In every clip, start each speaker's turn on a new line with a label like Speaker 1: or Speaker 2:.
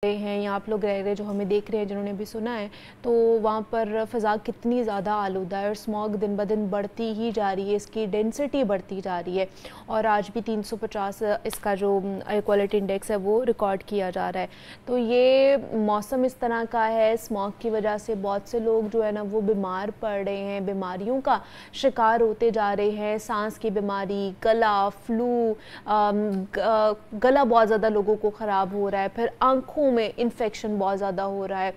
Speaker 1: हैं या आप लोग रह रहे जो हमें देख रहे हैं, जिन्होंने भी सुना है, तो वहाँ पर फ़ज़ा कितनी ज़्यादा आलूदा है और स्मॉग दिन ब दिन बढ़ती ही जा रही है, इसकी डेंसिटी बढ़ती जा रही है और आज भी 350 इसका जो एयर क्वालिटी इंडेक्स है वो रिकॉर्ड किया जा रहा है। तो ये मौसम इस तरह का है, स्मॉग की वजह से बहुत से लोग जो है ना वो बीमार पड़ रहे हैं, बीमारियों का शिकार होते जा रहे हैं, सांस की बीमारी, गला, फ्लू, गला बहुत ज़्यादा लोगों को ख़राब हो रहा है, फिर आँखों में इन्फेक्शन बहुत ज़्यादा हो रहा है,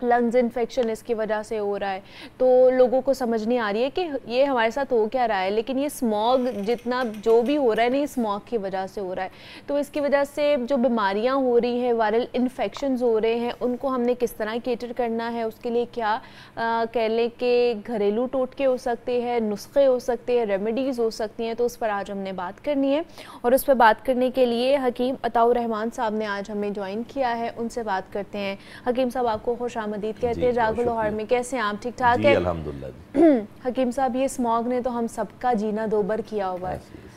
Speaker 1: लंग्स इन्फेक्शन इसकी वजह से हो रहा है। तो लोगों को समझ नहीं आ रही है कि ये हमारे साथ हो क्या रहा है, लेकिन ये स्मॉग जितना जो भी हो रहा है ना, ये स्मॉग की वजह से हो रहा है। तो इसकी वजह से जो बीमारियां हो रही हैं, वायरल इन्फेक्शंस हो रहे हैं, उनको हमने किस तरह केटर करना है, उसके लिए क्या कह लें कि घरेलू टोटके हो सकते हैं, नुस्खे हो सकते हैं, रेमेडीज़ हो सकती हैं। तो उस पर आज हमने बात करनी है और उस पर बात करने के लिए हकीम अताउर रहमान साहब ने आज हमें ज्वाइन किया है, उनसे बात करते हैं। हकीम साहब, आपको खुश आमदीद कहते हैं जागो लाहौर में। कैसे हैं आप? ठीक ठाक है?
Speaker 2: अल्हम्दुलिल्लाह।
Speaker 1: हकीम साहब, ये स्मॉग ने तो हम सबका जीना दोबर किया हुआ है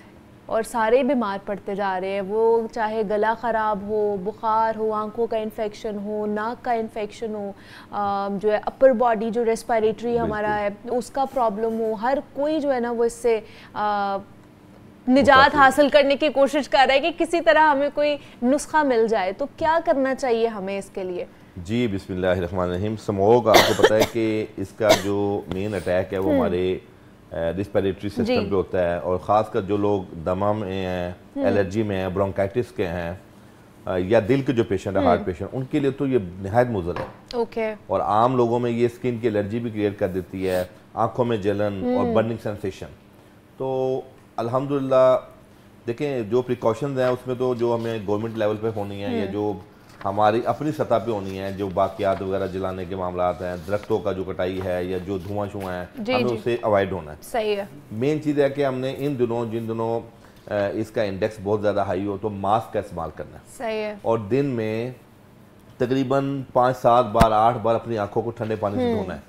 Speaker 1: और सारे बीमार पड़ते जा रहे हैं, वो चाहे गला ख़राब हो, बुखार हो, आंखों का इन्फेक्शन हो, नाक का इन्फेक्शन हो, जो है अपर बॉडी जो रेस्पिरेटरी हमारा है उसका प्रॉब्लम हो, हर कोई जो है ना वो इससे निजात हासिल करने की कोशिश कर रहा है कि किसी तरह हमें कोई नुस्खा मिल जाए। तो क्या करना चाहिए हमें इसके लिए?
Speaker 2: जी, बिस्मिल्लाहिर्रहमानिर्रहीम। स्मोग आपको पता है कि इसका जो मेन अटैक है वो हमारे रिस्पिरेटरी सिस्टम पे होता है और ख़ासकर जो लोग दमा में हैं, एलर्जी में हैं, ब्रोंकाइटिस के हैं या दिल के जो पेशेंट है, हार्ट पेशेंट, उनके लिए तो ये निहायत मुज़र है। और आम लोगों में ये स्किन की एलर्जी भी क्रिएट कर देती है, आँखों में जलन और बर्निंग सेंसेशन। तो अल्हम्दुलिल्लाह देखें, जो प्रिकॉशंस हैं उसमें तो जो हमें गवर्नमेंट लेवल पे होनी है या जो हमारी अपनी सतह पे होनी है, जो बाकियात वगैरह जलाने के मामलात हैं, दरख्तों का जो कटाई है या जो धुआं शुआं है, हमें उससे अवॉइड होना है।
Speaker 1: सही है।
Speaker 2: मेन चीज़ है कि हमने इन दिनों जिन दिनों इसका इंडेक्स बहुत ज़्यादा हाई हो तो मास्क का इस्तेमाल करना है।
Speaker 1: सही है।
Speaker 2: और दिन में तकरीबन 5-7 बार 8 बार अपनी आंखों को ठंडे पानी से धोना है।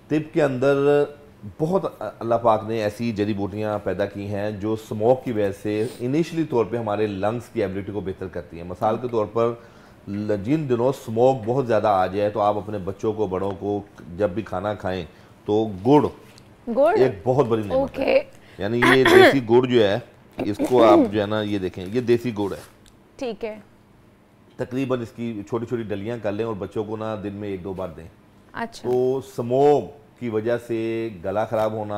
Speaker 2: तिब के अंदर बहुत अल्लाह पाक ने ऐसी जड़ी बूटियाँ पैदा की हैं जो स्मोक की वजह से इनिशियली तौर पे हमारे लंग्स की एबिलिटी को बेहतर करती हैं। मिसाल के तौर पर जिन दिनों स्मोक बहुत ज़्यादा आ जाए तो आप अपने बच्चों को, बड़ों को जब भी खाना खाएं तो गुड़ एक बहुत बड़ी नेमत है। यानी ये देसी गुड़ जो है, इसको आप जो है ना ये देखें, ये देसी गुड़ है, ठीक है। तकरीबन इसकी छोटी छोटी डलियाँ कर लें और बच्चों को ना दिन में 1-2 बार दें। अच्छा। तो स्मोक की वजह से गला खराब होना,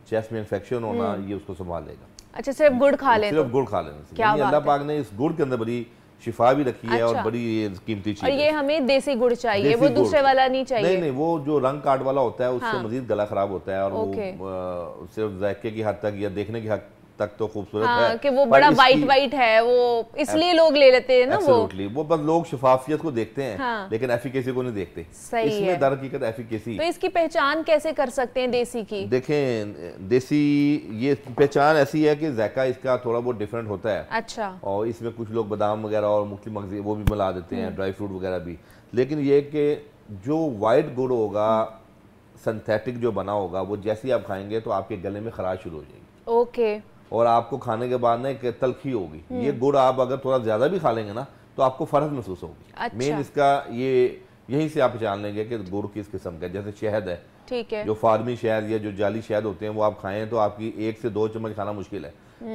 Speaker 2: चेस्ट में इन्फेक्शन होना, ये उसको संभाल लेगा।
Speaker 1: अच्छा, सिर्फ गुड़ खा लें? सिर्फ
Speaker 2: गुड़ खा लेने से अल्लाह पाक ने इस गुड़ के अंदर बड़ी शिफा भी रखी है और बड़ी कीमती चीज है।
Speaker 1: और ये हमें देसी गुड़ चाहिए, वो दूसरे वाला नहीं चाहिए?
Speaker 2: नहीं, वो जो रंग कार्ड वाला होता है उससे मजीद गला खराब होता है और वो सिर्फ जायके की हद तक या देखने की हद तक तो खूबसूरत है
Speaker 1: कि वो बड़ा वाइट है, वो इसलिए लोग ले लेते हैं ना।
Speaker 2: वो बस लोग शफाफियत को देखते हैं लेकिन एफिकेसी को नहीं देखते। इसमें दर हकीकत एफिकेसी।
Speaker 1: तो इसकी पहचान कैसे कर सकते हैं देसी की?
Speaker 2: देखें, देसी ये पहचान ऐसी है कि जायका इसका थोड़ा बहुत डिफरेंट होता है।
Speaker 1: अच्छा। और
Speaker 2: इसमें कुछ लोग बादाम वगैरह और मुख्तलिफ मगज़े वो भी मिला देते हैं, ड्राई फ्रूट वगैरह भी। लेकिन ये कि जो वाइट गुड़ होगा, सिंथेटिक जो बना होगा, वो जैसे ही आप खाएंगे तो आपके गले में खराश शुरू हो जाएगी।
Speaker 1: ओके।
Speaker 2: और आपको खाने के बाद ना एक तलखी होगी। ये गुड़ आप अगर थोड़ा ज्यादा भी खा लेंगे ना तो आपको फर्क महसूस होगी। अच्छा। मेन इसका ये यहीं से आप पहचान लेंगे कि गुड़ किस किस्म का है। जैसे शहद है, ठीक है, जो फार्मी शहद या जो जाली शहद होते हैं वो आप खाएं तो आपकी 1 से 2 चम्मच खाना मुश्किल है।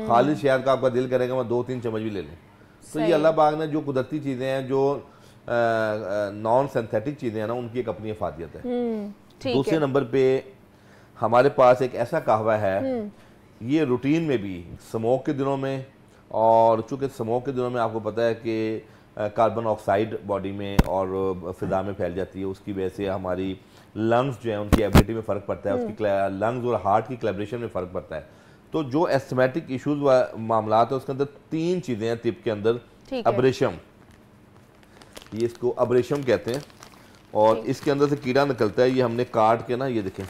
Speaker 2: खाली शहद का आपका दिल करेगा मैं 2-3 चम्मच भी ले लूँ। तो ये अल्लाह पाक ने जो कुदरती चीजें हैं, जो नॉन सिंथेटिक चीजें हैं ना, उनकी एक अपनी अफादियत है। दूसरे नंबर पे हमारे पास एक ऐसा कहवा है, ये रूटीन में भी स्मोक के दिनों में, और चूँकि स्मोक के दिनों में आपको पता है कि कार्बन ऑक्साइड बॉडी में और फिजा में फैल जाती है, उसकी वजह से हमारी लंग्स जो है उनकी एबिलिटी में फ़र्क पड़ता है, उसकी लंग्स और हार्ट की कोलैबोरेशन में फ़र्क पड़ता है। तो जो एस्थमेटिक इशूज़ व मामलात है उसके अंदर 3 चीज़ें हैं तिब के अंदर। अब्रेशम, ये इसको अब्रेशम कहते हैं, और इसके अंदर से कीड़ा निकलता है। ये हमने काट के ना, ये देखें,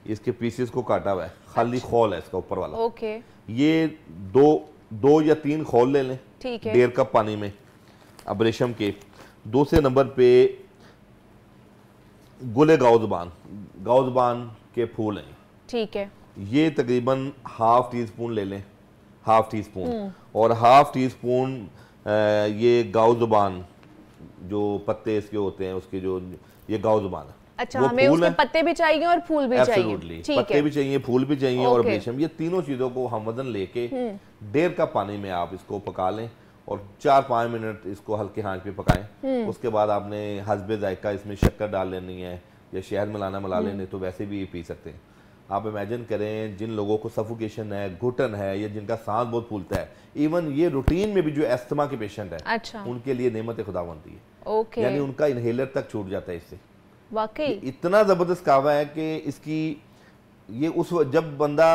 Speaker 2: इसके पीसेस को काटा हुआ है, खाली खोल है इसका ऊपर वाला। ओके। ये 2 या 3 खोल ले लें, ठीक है, 1.5 कप पानी में अब्रेशम के। दूसरे नंबर पे गुले गाउजबान के फूल हैं, ठीक है, ये तकरीबन ½ टीस्पून ले लें, ½ टीस्पून, और ½ टीस्पून ये गाओ जुबान जो पत्ते इसके होते हैं, उसके जो ये गाओ जुबान है।
Speaker 1: अच्छा, हमें उसके पत्ते भी चाहिए और फूल भी चाहिए।
Speaker 2: पत्ते भी चाहिए, फूल भी चाहिए और रेशम, ये तीनों चीजों को हमवदन लेके 1.5 कप पानी में आप इसको पका लें और 4-5 मिनट इसको हल्के आंच पे पकाएं। उसके बाद आपने हस्बे जायका इसमें शक्कर डाल लेनी है या शहद मिलाना मिला लेने, तो वैसे भी ये पी सकते हैं। आप इमेजिन करें जिन लोगों को सफोकेशन है, घुटन है या जिनका सांस बहुत फूलता है, इवन ये रूटीन में भी जो एस्थमा के पेशेंट है,
Speaker 1: अच्छा,
Speaker 2: उनके लिए नेमत खुदावंदी है। यानी उनका इनहेलर तक छूट जाता है इससे।
Speaker 1: वाकई
Speaker 2: इतना जबरदस्त कावा है कि इसकी ये उस जब बंदा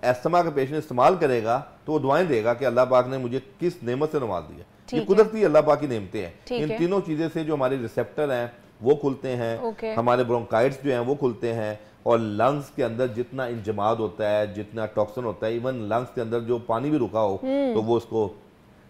Speaker 2: एस्थमा का पेशेंट इस्तेमाल करेगा तो वो दुआएं देगा कि अल्लाह पाक ने मुझे किस नेमत से नवाज दिया। ये कुदरती अल्लाह पाक की नेमतें हैं। इन तीनों चीजें से जो हमारे रिसेप्टर हैं वो खुलते हैं, हमारे ब्रोंकाइट्स जो हैं वो खुलते हैं, और लंग्स के अंदर जितना इंजमाद होता है, जितना टॉक्सिन होता है, इवन लंग्स के अंदर जो पानी भी रुका हो तो वो उसको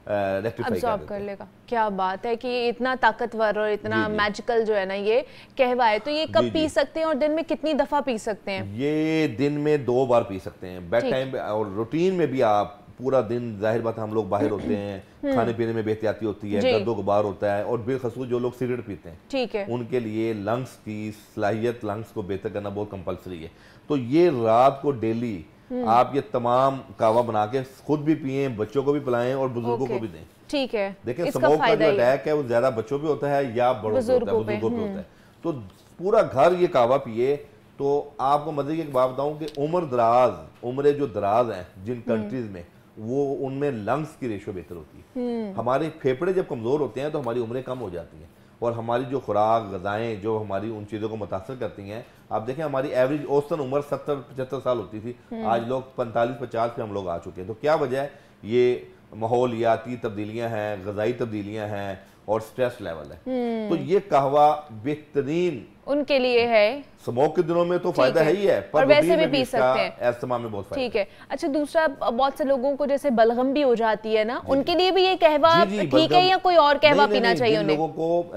Speaker 1: अब्सॉर्ब कर लेगा। क्या बात है कि इतना ताकतवर और इतना मैजिकल जो है ना ये कहवा है। तो ये कब पी सकते हैं और दिन में कितनी दफा पी सकते हैं? ये
Speaker 2: दिन में 2 बार पी सकते हैं, बेड टाइम और रूटीन में भी। आप पूरा दिन, जाहिर बात हम लोग बाहर होते हैं, खाने पीने में बेहतियाती होती है, गर्दो गुबार होता है, और बेखसूस जो लोग सिगरेट पीते हैं, ठीक है, उनके लिए लंग्स की सलाहियत, लंग्स को बेहतर करना बहुत कंपलसरी है। तो ये रात को डेली आप ये तमाम कावा बना के खुद भी पिए, बच्चों को भी पिलाएं और बुजुर्गों को भी दें।
Speaker 1: ठीक है,
Speaker 2: देखिए स्मोक का जो अटैक है वो ज्यादा बच्चों पे होता है या बुजुर्गों पे होता है। तो पूरा घर ये कावा पिए। तो आपको मजे की एक बात बताऊं कि उम्र जो दराज है जिन कंट्रीज में, वो उनमें लंग्स की रेशो बेहतर होती है। हमारे फेफड़े जब कमजोर होते हैं तो हमारी उम्रें कम हो जाती हैं, और हमारी जो खुराक गजाएं जो हमारी उन चीज़ों को मुतासर करती हैं। आप देखें हमारी एवरेज औसतन उम्र 70-75 साल होती थी, आज लोग 45-50 पे हम लोग आ चुके हैं। तो क्या वजह है? ये माहौलियाती तब्दीलियां हैं, गजाई तब्दीलियां हैं और स्ट्रेस लेवल है। तो ये कहवा बेहतरीन उनके लिए है। स्मोक के दिनों में तो फायदा है ही है, पर वैसे भी पी सकते हैं, एस्थमा में बहुत फायदा।
Speaker 1: ठीक है। अच्छा, दूसरा, बहुत से लोगों को जैसे बलगम भी हो जाती है ना, उनके लिए भी ये कहवा ठीक है या कोई और कहवा पीना चाहिए उन्हें?
Speaker 2: लोगों को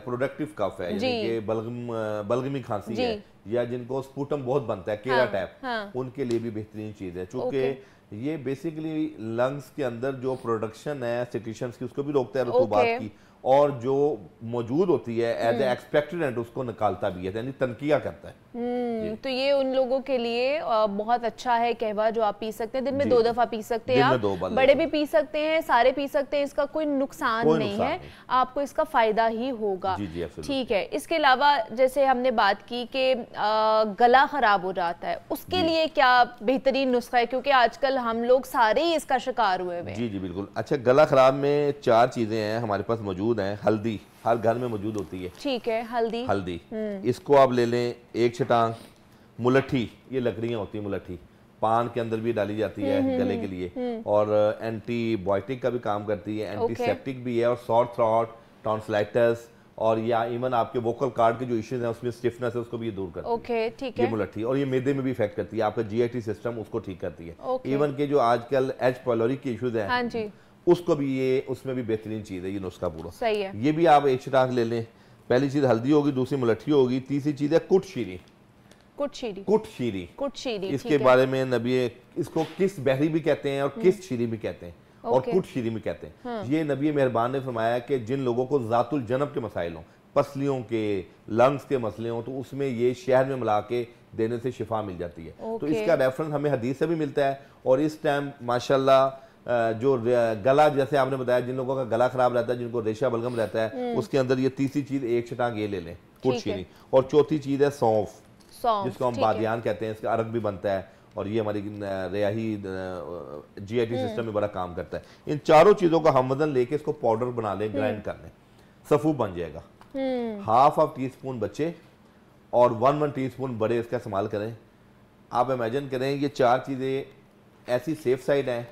Speaker 2: प्रोडक्टिव कफ है, यानी कि बलगमी खांसी है, या जिनको स्पूटम बहुत बनता है, केरा टाइप, उनके लिए भी बेहतरीन चीज है। चूंकि ये बेसिकली लंग्स के अंदर जो प्रोडक्शन है सिक्रीशंस की, उसको भी रोकता है, रतूबात की, और जो मौजूद होती है एज ए एक्सपेक्टेड उसको निकालता भी है, यानी तनकिया करता है।
Speaker 1: तो ये उन लोगों के लिए बहुत अच्छा है कहवा, जो आप पी सकते हैं। दिन में 2 दफा पी सकते हैं, आप बड़े भी पी सकते हैं, सारे पी सकते हैं, इसका कोई नुकसान नहीं है, आपको इसका फायदा ही होगा। ठीक है। इसके अलावा जैसे हमने बात की कि गला खराब हो जाता है, उसके लिए क्या बेहतरीन नुस्खा है? क्योंकि आजकल हम लोग सारे ही इसका शिकार हुए हैं।
Speaker 2: जी बिल्कुल। अच्छा, गला खराब में 4 चीजें हैं हमारे पास मौजूद हैं। हल्दी हर घर में मौजूद होती है।
Speaker 1: ठीक है, हल्दी
Speaker 2: इसको आप ले लें 1 छटांग। मुलट्ठी, ये लकड़ियां होती हैं, मुलट्ठी पान के अंदर भी डाली जाती है गले के लिए, और एंटीबायोटिक का भी काम करती है, एंटीसेप्टिक भी है, और सॉर थ्रॉट, टॉन्सिलाइटिस, और या इवन आपके वोकल कार्ड के जो इश्यूज हैं उसमें स्टिफनेस है उसको भी ये दूर करती है। ठीक है। ये मुलट्ठी, और ये मैदे में भी इफेक्ट करती है, आपका जीआईटी सिस्टम उसको ठीक करती है। इवन के जो आजकल एच पाइलोरी के इश्यूज हैं उसको भी ये, उसमें भी बेहतरीन चीज है ये नुस्खा पूरा।
Speaker 1: सही है।
Speaker 2: ये भी आप 1 छटांग ले लें। पहली चीज हल्दी होगी, दूसरी मुलट्ठी होगी, तीसरी चीज है कुटशीरी। इसके बारे में नबी, इसको किस बहरी भी कहते हैं और किस शीरी भी कहते हैं, और कुटशीरी भी कहते हैं। ये नबी मेहरबान ने फरमाया कि जिन लोगों को जातुल जनब के मसाइल हों, पसलियों के, लंग्स के मसले हों, तो उसमें ये शहद में मिला के देने से शिफा मिल जाती है। तो इसका रेफरेंस हमें हदीस से भी मिलता है। और इस टाइम माशाल्लाह जो गला, जैसे आपने बताया, जिन लोगों का गला खराब रहता है, जिनको रेशा बलगम रहता है, उसके अंदर ये तीसरी चीज 1 छटांग ये ले लें, कुटशीरी। और चौथी चीज है सौंफ, जिसको हम बादियान कहते हैं, इसका अरक भी बनता है, और ये हमारी रियाही जीआईटी सिस्टम में बड़ा काम करता है। इन चारों चीजों का हमवदन लेके इसको पाउडर बना लें, ग्राइंड कर लें, सफू बन जाएगा। 1/2 टीस्पून बच्चे और 1 टीस्पून बड़े इसका इस्तेमाल करें। आप इमेजिन करें ये 4 चीजें ऐसी सेफ साइड हैं,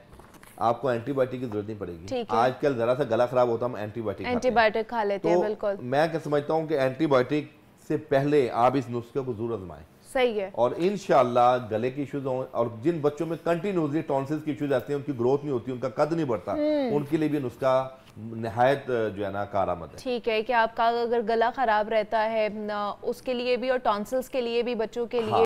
Speaker 2: आपको एंटीबायोटिक की जरूरत नहीं पड़ेगी। आजकल जरा सा गला खराब होता है, हम एंटीबायोटिक खा लेते हैं। बिल्कुल। मैं क्या समझता हूँ कि एंटीबायोटिक से पहले आप इस नुस्खे को जरूर आजमाएं।
Speaker 1: सही है।
Speaker 2: और इंशाल्लाह गले के इश्यूज हों, और जिन बच्चों में कंटिन्यूसली टॉन्सिल्स के इश्यूज आते हैं, उनकी ग्रोथ नहीं होती, उनका कद नहीं बढ़ता, उनके लिए भी नुस्खा निहायत जो है ना कारआमद है।
Speaker 1: ठीक है कि आपका अगर गला खराब रहता है उसके लिए भी, और टॉन्सिल्स के लिए भी, बच्चों के लिए